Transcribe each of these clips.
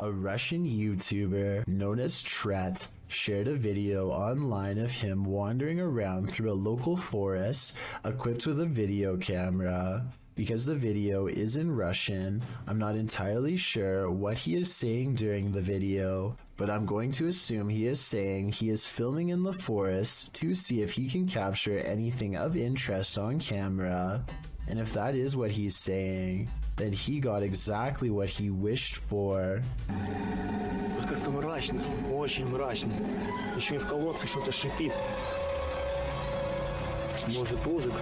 A Russian YouTuber known as Tret shared a video online of him wandering around through a local forest equipped with a video camera. Because the video is in Russian, I'm not entirely sure what he is saying during the video, but I'm going to assume he is saying he is filming in the forest to see if he can capture anything of interest on camera. And if that is what he's saying, then he got exactly what he wished for. Как-то мрачно, очень мрачно. Еще и в колодце что-то шипит. Может, ужик?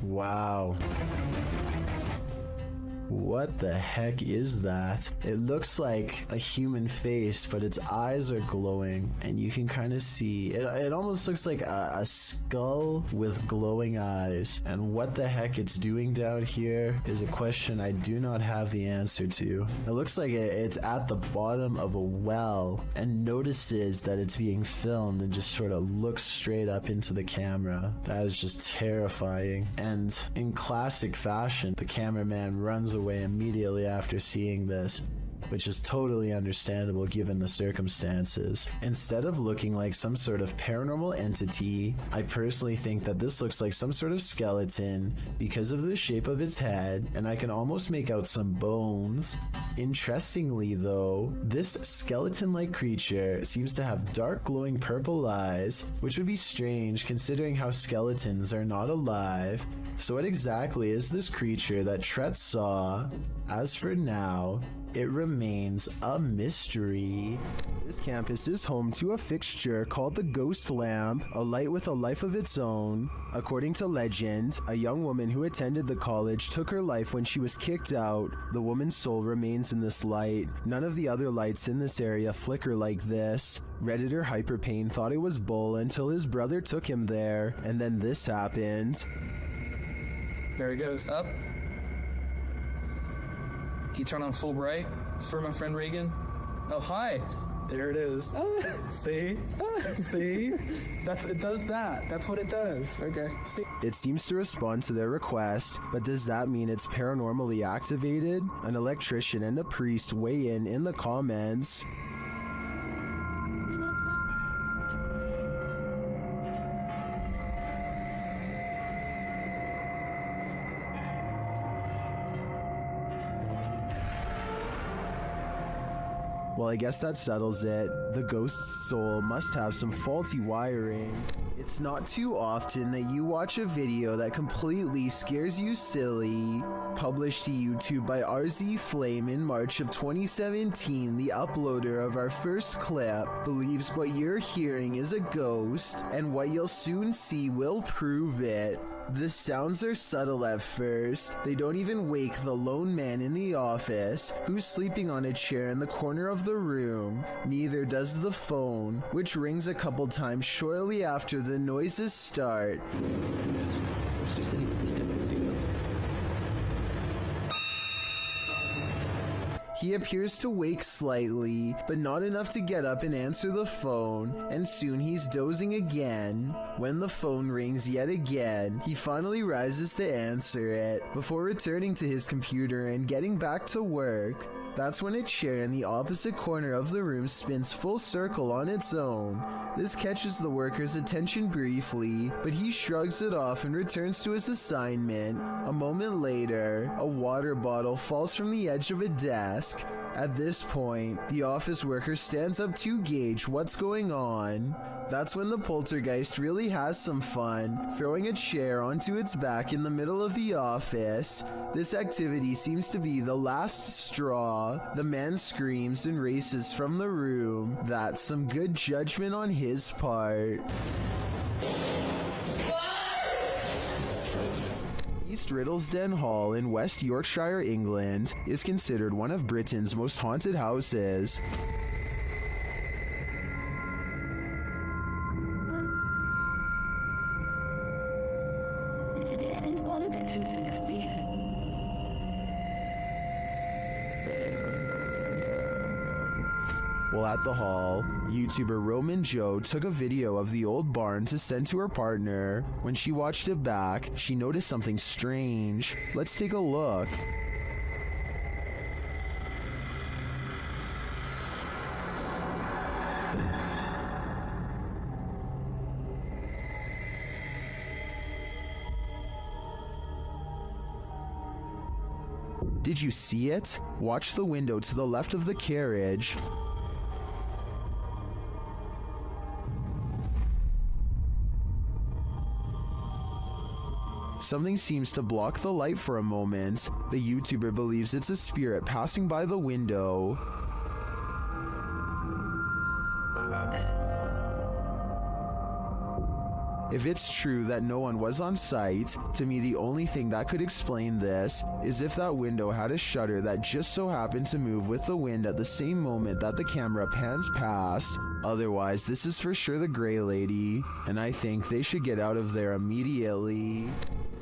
Wow. What the heck is that? It looks like a human face, but its eyes are glowing, and you can kind of see it almost looks like a skull with glowing eyes. And what the heck it's doing down here is a question I do not have the answer to. It looks like it's at the bottom of a well and notices that it's being filmed and just sort of looks straight up into the camera. That is just terrifying. And in classic fashion, the cameraman runs away immediately after seeing this, which is totally understandable given the circumstances. Instead of looking like some sort of paranormal entity, I personally think that this looks like some sort of skeleton because of the shape of its head, and I can almost make out some bones. Interestingly though, this skeleton-like creature seems to have dark glowing purple eyes, which would be strange considering how skeletons are not alive. So what exactly is this creature that Tret saw? As for now, it remains a mystery. This campus is home to a fixture called the Ghost Lamp, a light with a life of its own. According to legend, a young woman who attended the college took her life when she was kicked out. The woman's soul remains in this light. None of the other lights in this area flicker like this. Redditor Hyperpain thought it was bull until his brother took him there, and then this happened. There he goes, up. Can you turn on full bright for my friend Regan? Oh, hi. There it is. See? See? It does that. That's what it does. Okay. See? It seems to respond to their request, but does that mean it's paranormally activated? An electrician and a priest weigh in the comments. Well, I guess that settles it. The ghost's soul must have some faulty wiring. It's not too often that you watch a video that completely scares you silly. Published to YouTube by RZ Flame in March of 2017, the uploader of our first clip believes what you're hearing is a ghost, and what you'll soon see will prove it. The sounds are subtle at first. They don't even wake the lone man in the office, who's sleeping on a chair in the corner of the room. Neither does the phone, which rings a couple times shortly after the noises start. He appears to wake slightly, but not enough to get up and answer the phone, and soon he's dozing again. When the phone rings yet again, he finally rises to answer it, before returning to his computer and getting back to work. That's when a chair in the opposite corner of the room spins full circle on its own. This catches the worker's attention briefly, but he shrugs it off and returns to his assignment. A moment later, a water bottle falls from the edge of a desk. At this point, the office worker stands up to gauge what's going on. That's when the poltergeist really has some fun, throwing a chair onto its back in the middle of the office. This activity seems to be the last straw. The man screams and races from the room. That's some good judgment on his part. East Riddlesden Hall in West Yorkshire, England, is considered one of Britain's most haunted houses. While at the hall, YouTuber Roman Joe took a video of the old barn to send to her partner. When she watched it back, she noticed something strange. Let's take a look. Did you see it? Watch the window to the left of the carriage. Something seems to block the light for a moment. The YouTuber believes it's a spirit passing by the window. If it's true that no one was on site, to me the only thing that could explain this is if that window had a shutter that just so happened to move with the wind at the same moment that the camera pans past. Otherwise, this is for sure the Gray Lady, and I think they should get out of there immediately.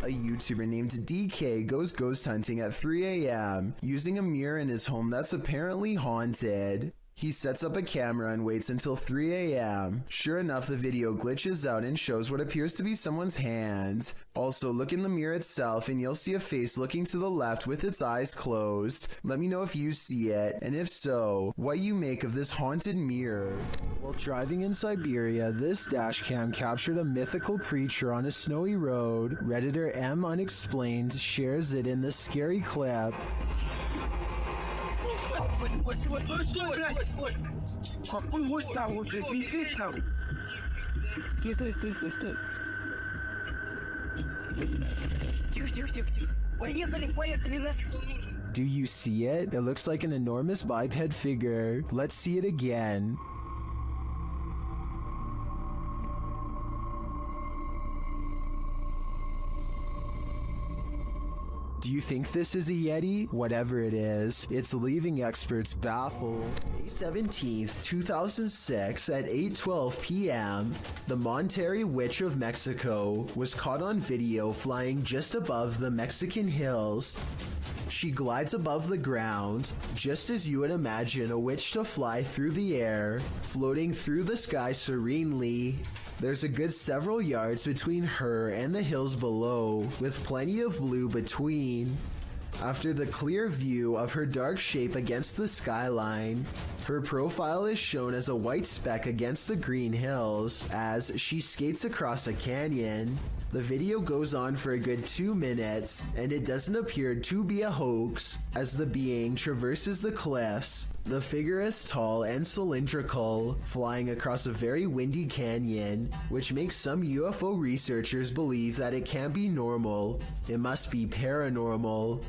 A YouTuber named DK goes ghost hunting at 3 a.m. using a mirror in his home that's apparently haunted. He sets up a camera and waits until 3 a.m. Sure enough, the video glitches out and shows what appears to be someone's hand. Also, look in the mirror itself and you'll see a face looking to the left with its eyes closed. Let me know if you see it, and if so, what you make of this haunted mirror. While driving in Siberia, this dashcam captured a mythical creature on a snowy road. Redditor M Unexplained shares it in this scary clip. Do you see it? It looks like an enormous biped figure. Let's see it again. Do you think this is a Yeti? Whatever it is, it's leaving experts baffled. May 17th, 2006 at 8:12 p.m., the Monterrey Witch of Mexico was caught on video flying just above the Mexican hills. She glides above the ground, just as you would imagine a witch to fly through the air, floating through the sky serenely. There's a good several yards between her and the hills below, with plenty of blue between. After the clear view of her dark shape against the skyline, her profile is shown as a white speck against the green hills as she skates across a canyon. The video goes on for a good 2 minutes, and it doesn't appear to be a hoax as the being traverses the cliffs. The figure is tall and cylindrical, flying across a very windy canyon, which makes some UFO researchers believe that it can't be normal. It must be paranormal.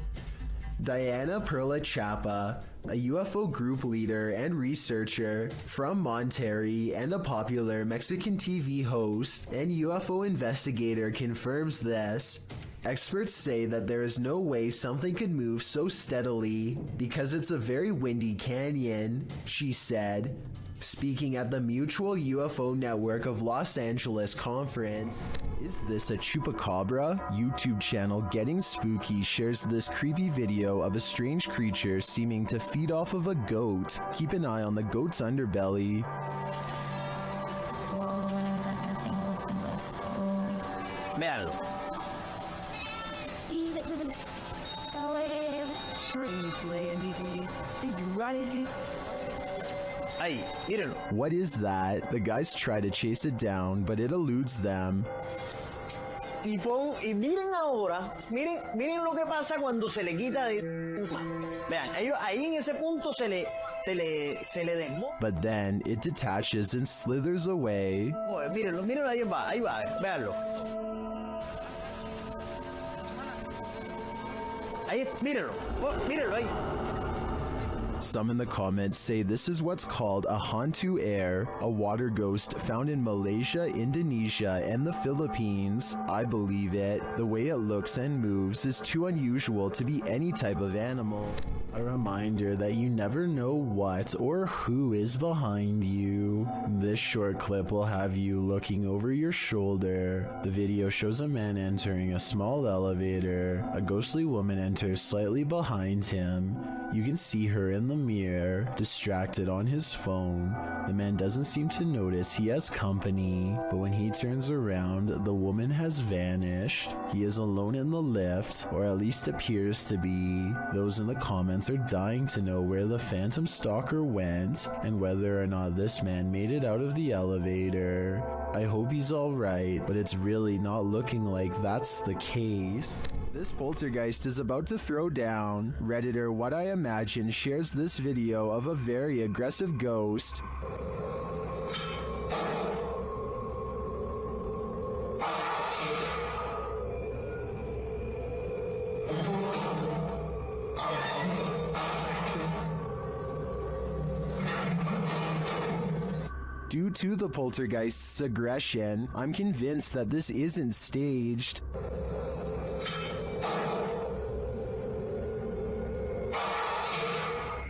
Diana Perla Chapa, a UFO group leader and researcher from Monterrey and a popular Mexican TV host and UFO investigator, confirms this. Experts say that there is no way something could move so steadily because it's a very windy canyon, she said, speaking at the Mutual UFO Network of Los Angeles conference. Is this a chupacabra? YouTube channel Getting Spooky shares this creepy video of a strange creature seeming to feed off of a goat. Keep an eye on the goat's underbelly. Véanlo. Ahí, mírenlo. What is that? The guys try to chase it down, but it eludes them. Y miren ahora, miren lo que pasa cuando se le quita de... Vean, ellos ahí en ese punto se le desmonta. But then it detaches and slithers away. Mírenlo, ahí va, véanlo. Ahí, mírenlo ahí. Some in the comments say this is what's called a hantu air, a water ghost found in Malaysia, Indonesia, and the Philippines. I believe it. The way it looks and moves is too unusual to be any type of animal. A reminder that you never know what or who is behind you. This short clip will have you looking over your shoulder. The video shows a man entering a small elevator. A ghostly woman enters slightly behind him. You can see her in the mirror, distracted on his phone. The man doesn't seem to notice he has company, but when he turns around, the woman has vanished. He is alone in the lift, or at least appears to be. Those in the comments are dying to know where the phantom stalker went and whether or not this man made it out of the elevator. I hope he's alright, but it's really not looking like that's the case. This poltergeist is about to throw down. Redditor What I Imagine shares this video of a very aggressive ghost. Due to the poltergeist's aggression, I'm convinced that this isn't staged.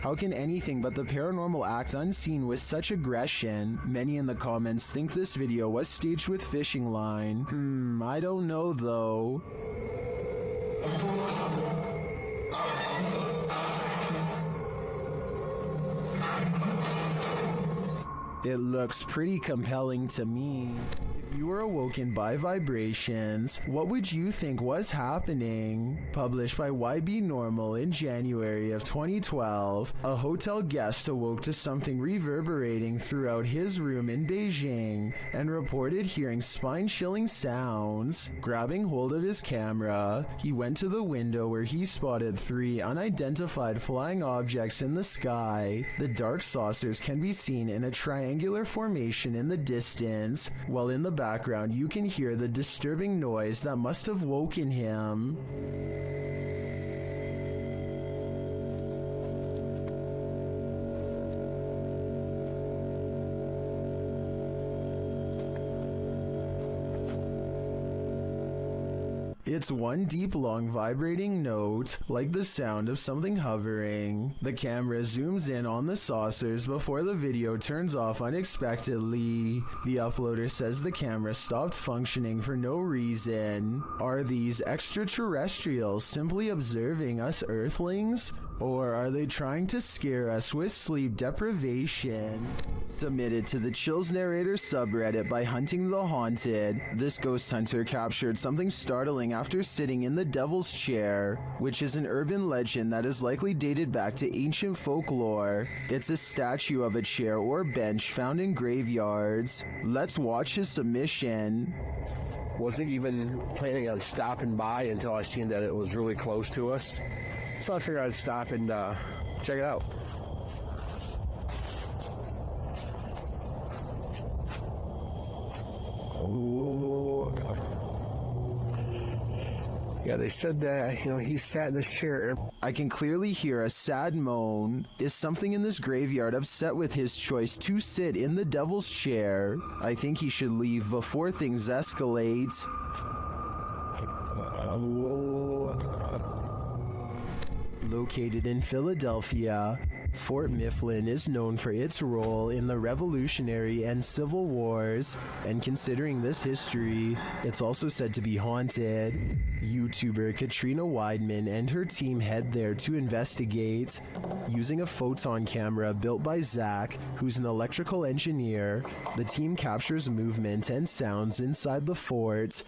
How can anything but the paranormal act unseen with such aggression? Many in the comments think this video was staged with fishing line. I don't know though. It looks pretty compelling to me. If you were awoken by vibrations, what would you think was happening? Published by YB Normal in January of 2012, a hotel guest awoke to something reverberating throughout his room in Beijing and reported hearing spine-chilling sounds. Grabbing hold of his camera, he went to the window where he spotted 3 unidentified flying objects in the sky. The dark saucers can be seen in a triangular formation in the distance, while in the background you can hear the disturbing noise that must have woken him. It's one deep, long, vibrating note, like the sound of something hovering. The camera zooms in on the saucers before the video turns off unexpectedly. The uploader says the camera stopped functioning for no reason. Are these extraterrestrials simply observing us Earthlings? Or are they trying to scare us with sleep deprivation? Submitted to the Chills Narrator subreddit by Hunting the Haunted, this ghost hunter captured something startling after sitting in the Devil's Chair, which is an urban legend that is likely dated back to ancient folklore. It's a statue of a chair or bench found in graveyards. Let's watch his submission. Wasn't even planning on stopping by until I seen that it was really close to us. So I figured I'd stop and check it out. Oh, yeah, they said that, he sat in this chair. I can clearly hear a sad moan. Is something in this graveyard upset with his choice to sit in the Devil's Chair? I think he should leave before things escalate. Located in Philadelphia, Fort Mifflin is known for its role in the Revolutionary and Civil Wars, and considering this history, it's also said to be haunted. YouTuber Katrina Weidman and her team head there to investigate. Using a photon camera built by Zach, who's an electrical engineer, the team captures movement and sounds inside the fort.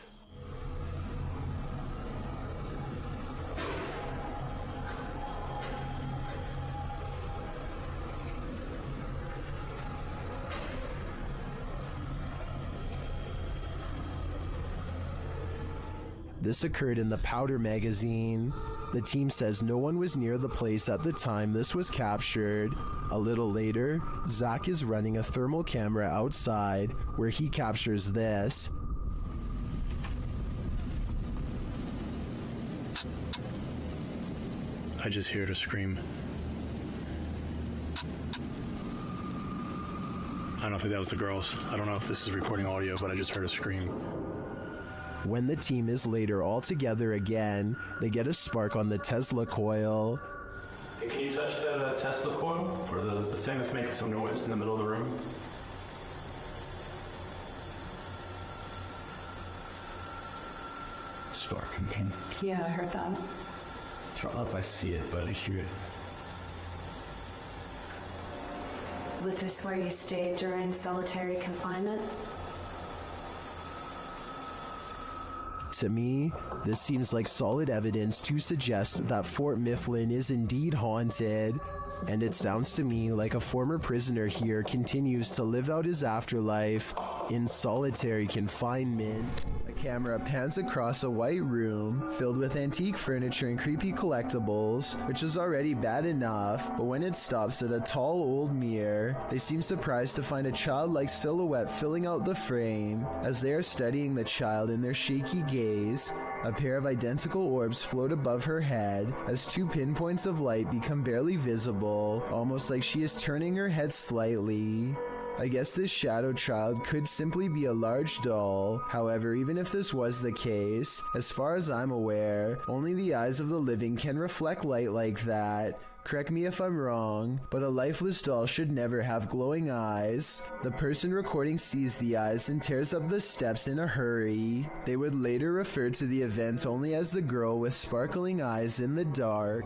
This occurred in the Powder magazine. The team says no one was near the place at the time this was captured. A little later, Zach is running a thermal camera outside where he captures this. I just heard a scream. I don't think that was the girls. I don't know if this is recording audio, but I just heard a scream. When the team is later all together again, they get a spark on the Tesla coil. Hey, can you touch that Tesla coil or the thing that's making some noise in the middle of the room? Stark. Yeah, I heard that. I don't know if I see it, but I hear it. Was this where you stayed during solitary confinement? To me, this seems like solid evidence to suggest that Fort Mifflin is indeed haunted, and it sounds to me like a former prisoner here continues to live out his afterlife in solitary confinement. A camera pans across a white room filled with antique furniture and creepy collectibles, which is already bad enough, but when it stops at a tall old mirror, they seem surprised to find a childlike silhouette filling out the frame. As they are studying the child in their shaky gaze, a pair of identical orbs float above her head as two pinpoints of light become barely visible, almost like she is turning her head slightly. I guess this shadow child could simply be a large doll. However, even if this was the case, as far as I'm aware, only the eyes of the living can reflect light like that. Correct me if I'm wrong, but a lifeless doll should never have glowing eyes. The person recording sees the eyes and tears up the steps in a hurry. They would later refer to the event only as the girl with sparkling eyes in the dark.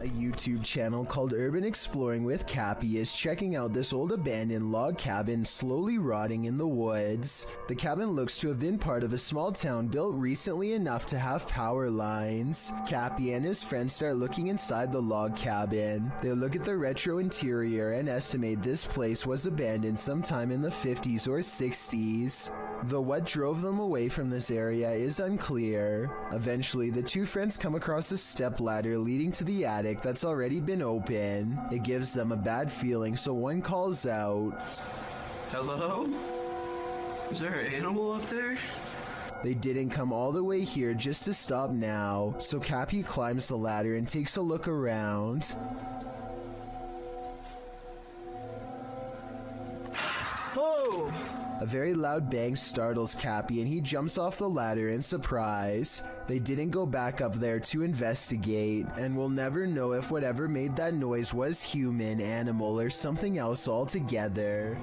A YouTube channel called Urban Exploring with Cappy is checking out this old abandoned log cabin slowly rotting in the woods. The cabin looks to have been part of a small town built recently enough to have power lines. Cappy and his friends start looking inside the log cabin. They look at the retro interior and estimate this place was abandoned sometime in the 50s or 60s. Though what drove them away from this area is unclear. Eventually, the two friends come across a stepladder leading to the attic that's already been open. It gives them a bad feeling, so one calls out, Hello? Is there an animal up there? They didn't come all the way here just to stop now, so Cappy climbs the ladder and takes a look around. Oh! A very loud bang startles Cappy and he jumps off the ladder in surprise. They didn't go back up there to investigate, and we'll never know if whatever made that noise was human, animal, or something else altogether.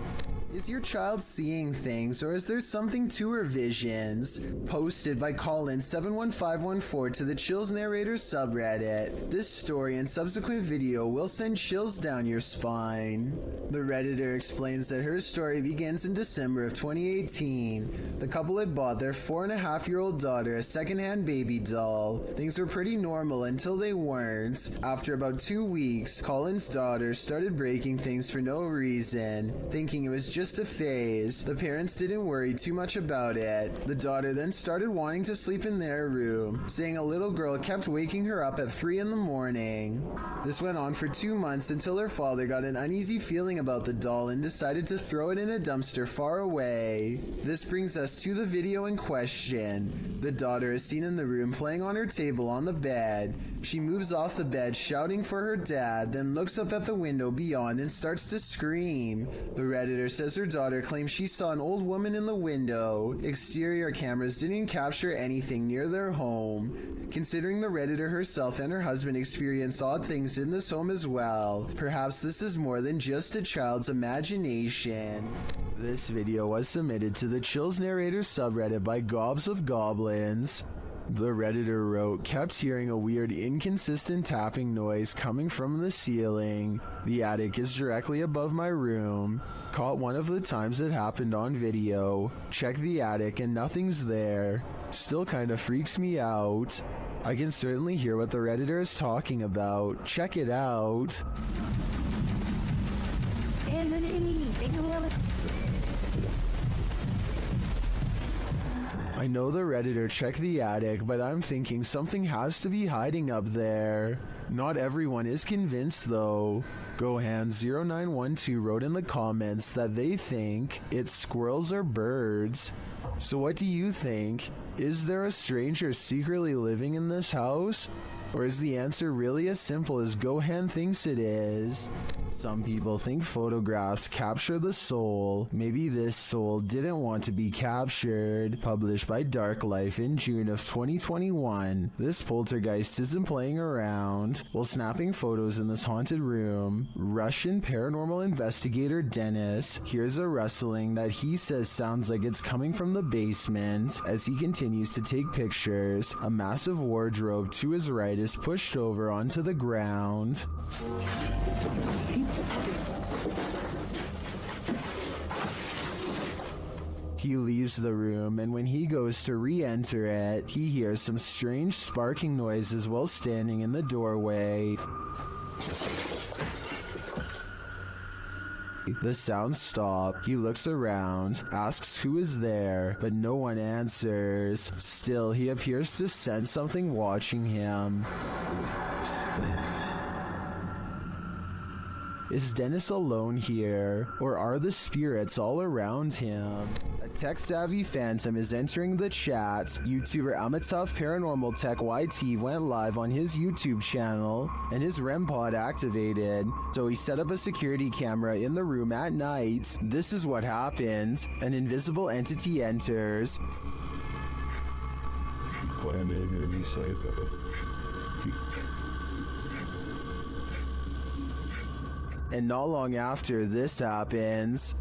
Is your child seeing things, or is there something to her visions? Posted by Colin71514 to the Chills Narrator subreddit. This story and subsequent video will send chills down your spine. The Redditor explains that her story begins in December of 2018. The couple had bought their 4.5-year-old daughter a secondhand baby doll. Things were pretty normal until they weren't. After about 2 weeks, Colin's daughter started breaking things for no reason, thinking it was just a phase. The parents didn't worry too much about it. The daughter then started wanting to sleep in their room, saying a little girl kept waking her up at 3 in the morning. This went on for 2 months until her father got an uneasy feeling about the doll and decided to throw it in a dumpster far away. This brings us to the video in question. The daughter is seen in the room playing on her table on the bed. She moves off the bed shouting for her dad, then looks up at the window beyond and starts to scream. The Redditor says her daughter claims she saw an old woman in the window. Exterior cameras didn't capture anything near their home. Considering the Redditor herself and her husband experienced odd things in this home as well, perhaps this is more than just a child's imagination. This video was submitted to the Chills Narrator subreddit by Gobs of Goblins. The Redditor wrote, kept hearing a weird inconsistent tapping noise coming from the ceiling. The attic is directly above my room. Caught one of the times it happened on video. Check the attic and nothing's there. Still kinda freaks me out. I can certainly hear what the Redditor is talking about. Check it out. I know the Redditor checked the attic, but I'm thinking something has to be hiding up there. Not everyone is convinced though. Gohan0912 wrote in the comments that they think it's squirrels or birds. So what do you think? Is there a stranger secretly living in this house? Or is the answer really as simple as Gohan thinks it is? Some people think photographs capture the soul. Maybe this soul didn't want to be captured. Published by Dark Life in June of 2021. This poltergeist isn't playing around. While snapping photos in this haunted room, Russian paranormal investigator Dennis hears a rustling that he says sounds like it's coming from the basement. As he continues to take pictures, a massive wardrobe to his right is pushed over onto the ground. He leaves the room, and when he goes to re-enter it, he hears some strange sparking noises while standing in the doorway. The sounds stop. He looks around, asks who is there, but no one answers. Still, he appears to sense something watching him. Is Dennis alone here, or are the spirits all around him? A tech-savvy phantom is entering the chat. YouTuber Amitav Paranormal Tech YT went live on his YouTube channel, and his REM pod activated, so he set up a security camera in the room at night. This is what happens. An invisible entity enters. And not long after this happens,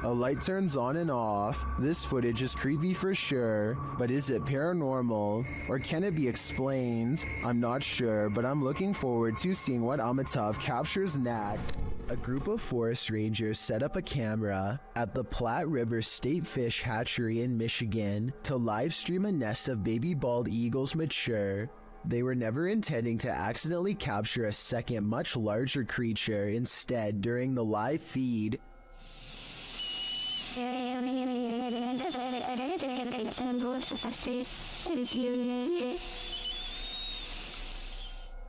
a light turns on and off. This footage is creepy for sure, but is it paranormal? Or can it be explained? I'm not sure, but I'm looking forward to seeing what Amitav captures next. A group of forest rangers set up a camera at the Platte River State Fish Hatchery in Michigan to live stream a nest of baby bald eagles mature. They were never intending to accidentally capture a second, much larger creature instead during the live feed.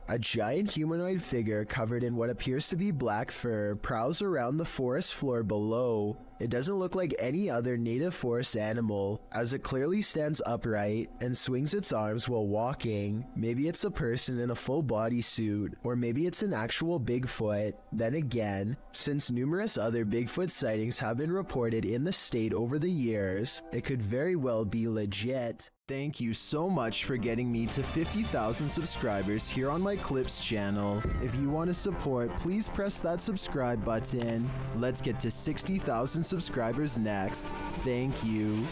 A giant humanoid figure covered in what appears to be black fur prowls around the forest floor below. It doesn't look like any other native forest animal, as it clearly stands upright and swings its arms while walking. Maybe it's a person in a full bodysuit, or maybe it's an actual Bigfoot. Then again, since numerous other Bigfoot sightings have been reported in the state over the years, it could very well be legit. Thank you so much for getting me to 50,000 subscribers here on my Clips channel. If you want to support, please press that subscribe button. Let's get to 60,000 subscribers next. Thank you.